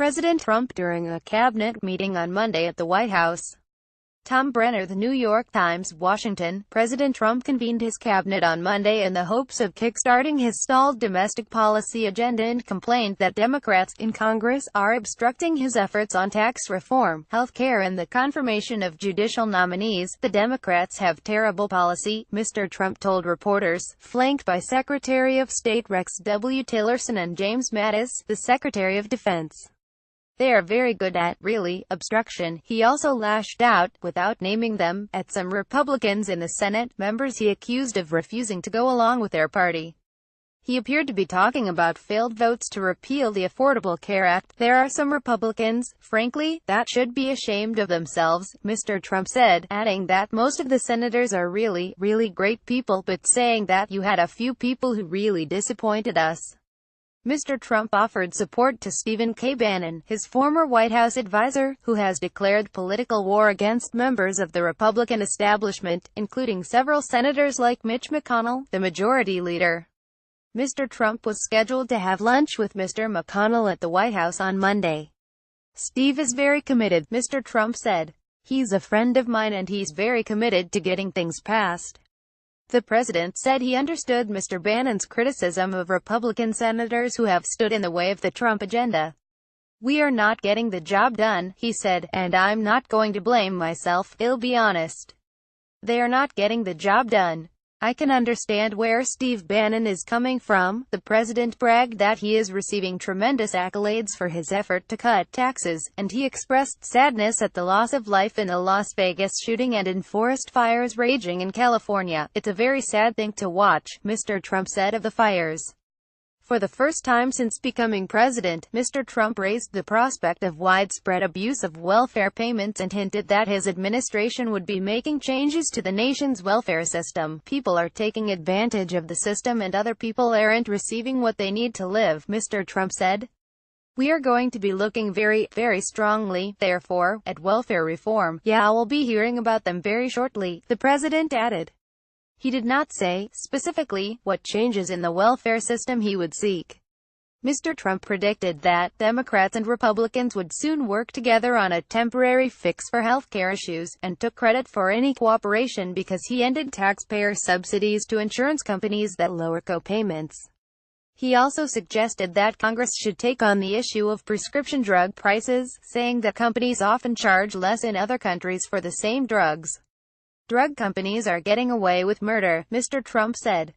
President Trump during a cabinet meeting on Monday at the White House. Tom Brenner, The New York Times, Washington. President Trump convened his cabinet on Monday in the hopes of kickstarting his stalled domestic policy agenda and complained that Democrats in Congress are obstructing his efforts on tax reform, health care and the confirmation of judicial nominees. The Democrats have terrible policy, Mr. Trump told reporters, flanked by Secretary of State Rex W. Tillerson and James Mattis, the Secretary of Defense. They are very good at, really, obstruction. He also lashed out, without naming them, at some Republicans in the Senate, members he accused of refusing to go along with their party. He appeared to be talking about failed votes to repeal the Affordable Care Act. There are some Republicans, frankly, that should be ashamed of themselves, Mr. Trump said, adding that most of the senators are really, really great people, but saying that you had a few people who really disappointed us. Mr. Trump offered support to Stephen K. Bannon, his former White House advisor, who has declared political war against members of the Republican establishment, including several senators like Mitch McConnell, the majority leader. Mr. Trump was scheduled to have lunch with Mr. McConnell at the White House on Monday. "Steve is very committed," Mr. Trump said. "He's a friend of mine and he's very committed to getting things passed." The president said he understood Mr. Bannon's criticism of Republican senators who have stood in the way of the Trump agenda. "We are not getting the job done," he said, "and I'm not going to blame myself, I'll be honest. They are not getting the job done. I can understand where Steve Bannon is coming from." The president bragged that he is receiving tremendous accolades for his effort to cut taxes, and he expressed sadness at the loss of life in a Las Vegas shooting and in forest fires raging in California. "It's a very sad thing to watch," Mr. Trump said of the fires. For the first time since becoming president, Mr. Trump raised the prospect of widespread abuse of welfare payments and hinted that his administration would be making changes to the nation's welfare system. "People are taking advantage of the system and other people aren't receiving what they need to live," Mr. Trump said. "We are going to be looking very, very strongly, therefore, at welfare reform. Yeah, we'll be hearing about them very shortly," the president added. He did not say, specifically, what changes in the welfare system he would seek. Mr. Trump predicted that Democrats and Republicans would soon work together on a temporary fix for health care issues, and took credit for any cooperation because he ended taxpayer subsidies to insurance companies that lower co-payments. He also suggested that Congress should take on the issue of prescription drug prices, saying that companies often charge less in other countries for the same drugs. "Drug companies are getting away with murder," Mr. Trump said.